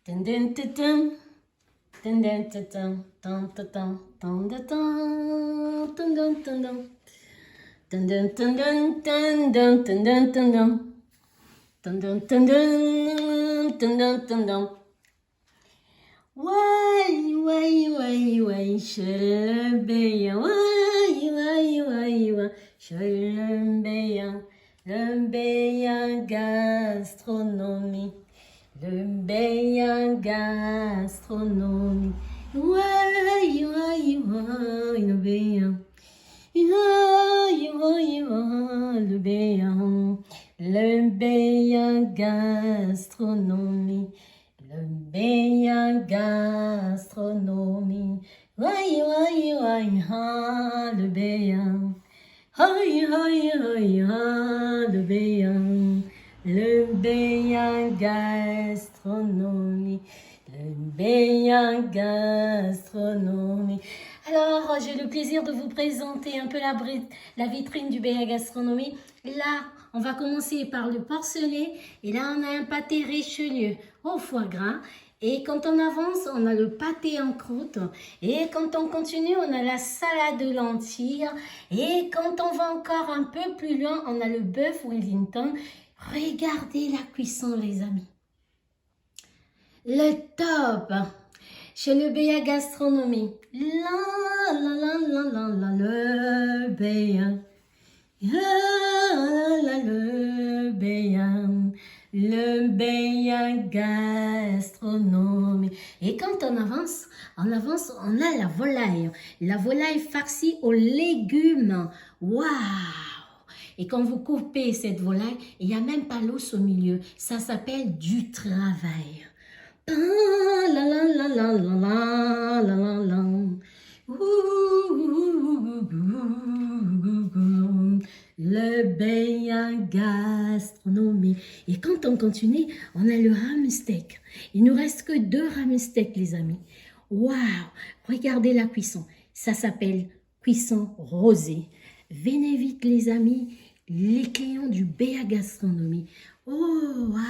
Dun dun dun dun. Dun dun dun dun. Dun dun dun. Dun dun dun. Dun dun dun dun. Dun dun dun dun dun dun dun dun dun dun. Dun dun dun dun dun dun dun dun. Why, Sherebeya, why, Sherebeya, le gastronomie, le gastronomie, why, le gastronomie. Le gastronomie. Ha, le béa. Ha, le béa. Le gastronomie. Le gastronomie. Alors, j'ai le plaisir de vous présenter un peu la vitrine du BA Gastronomie. Là, on va commencer par le porcelet. Et là, on a un pâté Richelieu au foie gras. Et quand on avance, on a le pâté en croûte. Et quand on continue, on a la salade de lentilles. Et quand on va encore un peu plus loin, on a le bœuf Wellington. Regardez la cuisson, les amis. Le top chez le BA Gastronomie. Le BA. Le BA Gastronomie. Et quand on avance, on a la volaille. La volaille farcie aux légumes. Waouh! Et quand vous coupez cette volaille, il n'y a même pas l'os au milieu. Ça s'appelle du travail. Le BA Gastronomie. Et quand on continue, on a le hamsteak. Il ne nous reste que 2 hamsteaks, les amis. Waouh! Regardez la cuisson. Ça s'appelle cuisson rosée. Venez vite, les amis, les clients du BA Gastronomie. Oh, waouh!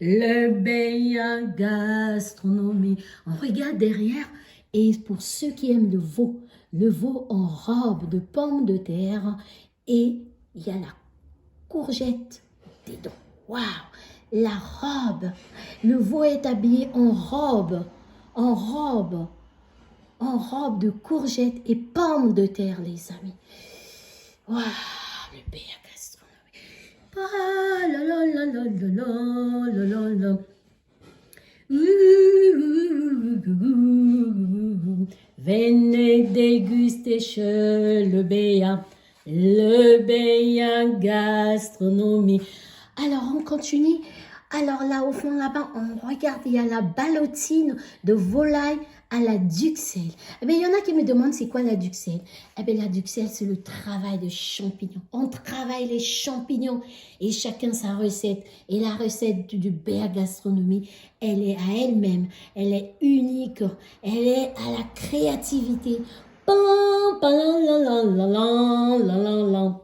Le BA Gastronomie. On regarde derrière et pour ceux qui aiment le veau en robe de pommes de terre et il y a la courgette dedans. Waouh! La robe. Le veau est habillé en robe de courgettes et pommes de terre, les amis. Waouh, le BA Gastronomie. Ah, la la la la la la la la. Venez déguster chez le BA Gastronomie. Alors, on continue. Alors là, au fond, là-bas, on regarde, il y a la ballotine de volaille à la duxelle. Eh bien, il y en a qui me demandent c'est quoi la duxelle. Eh bien, la duxelle, c'est le travail de champignons. On travaille les champignons et chacun sa recette. Et la recette du BA Gastronomie, elle est à elle-même. Elle est unique. Elle est à la créativité. Pam, pam, la, la, la, la, la, la, la.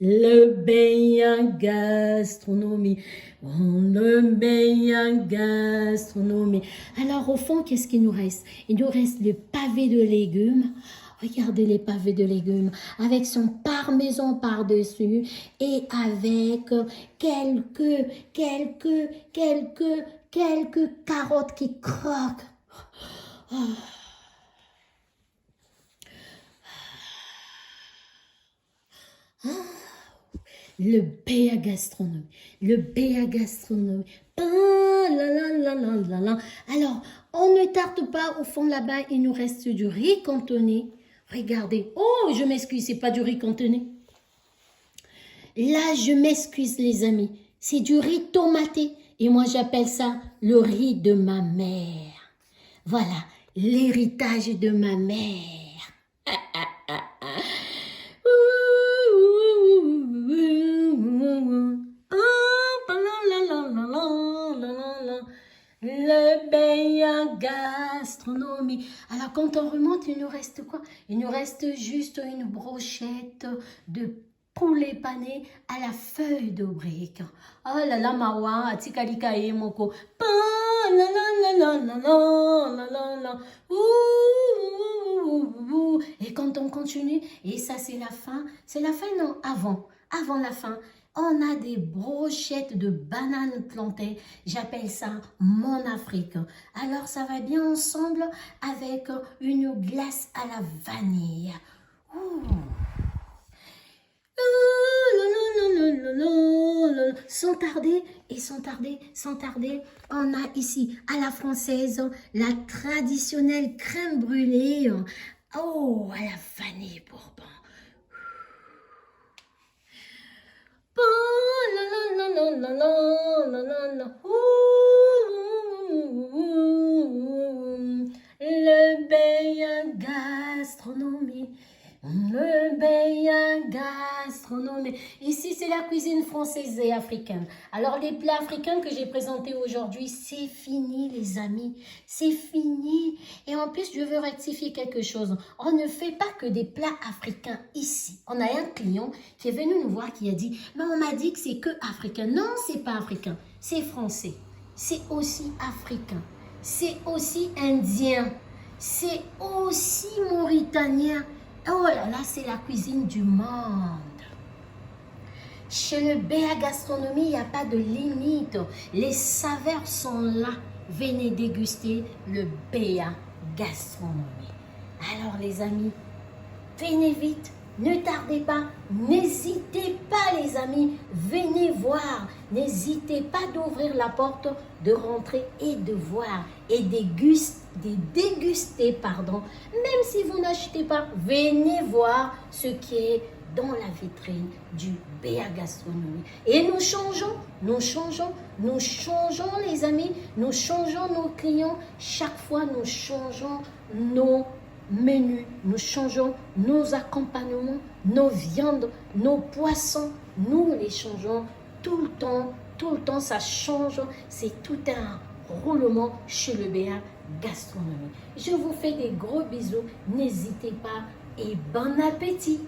Le BA Gastronomie. Le BA Gastronomie. Alors, au fond, qu'est-ce qu'il nous reste? Il nous reste le pavé de légumes. Regardez les pavés de légumes avec son parmesan par-dessus et avec quelques carottes qui croquent. Oh. Le BA Gastronomie. Le BA Gastronomie. Alors, on ne tarde pas au fond là-bas, il nous reste du riz cantonné. Regardez. Oh, je m'excuse, c'est pas du riz cantonné. Là, je m'excuse, les amis. C'est du riz tomaté. Et moi, j'appelle ça le riz de ma mère. Voilà, l'héritage de ma mère. Gastronomie. Alors, quand on remonte, il nous reste quoi? Il nous reste juste une brochette de poulet pané à la feuille de brique. Oh là là, mawa, atikalika e moko. Pa, la la la la la la la la la. Ouh. Et quand on continue, et ça c'est la fin non, avant la fin, on a des brochettes de bananes plantées. J'appelle ça mon Afrique. Alors ça va bien ensemble avec une glace à la vanille. Ouh. Sans tarder, on a ici à la française la traditionnelle crème brûlée. Oh, à la vanille bourbon. Le Béa gastronomie. Le Béa gastronomie. Ici, c'est la cuisine française et africaine. Alors, les plats africains que j'ai présentés aujourd'hui, c'est fini, les amis. C'est fini. Et en plus, je veux rectifier quelque chose. On ne fait pas que des plats africains ici. On a un client qui est venu nous voir qui a dit, mais on m'a dit que c'est que africain. Non, c'est pas africain. C'est français. C'est aussi africain. C'est aussi indien. C'est aussi mauritanien. Oh là là, c'est la cuisine du monde. Chez le Béa Gastronomie, il n'y a pas de limite. Les saveurs sont là. Venez déguster le Béa Gastronomie. Alors les amis, venez vite. Ne tardez pas, n'hésitez pas les amis, venez voir, n'hésitez pas d'ouvrir la porte, de rentrer et de voir et déguster, pardon. Même si vous n'achetez pas, venez voir ce qui est dans la vitrine du Béa Gastronomie. Et nous changeons les amis, nous changeons nos clients, chaque fois nous changeons nos menus, nous changeons nos accompagnements, nos viandes, nos poissons, nous les changeons tout le temps ça change, c'est tout un roulement chez le Béa Gastronomie. Je vous fais des gros bisous, n'hésitez pas et bon appétit!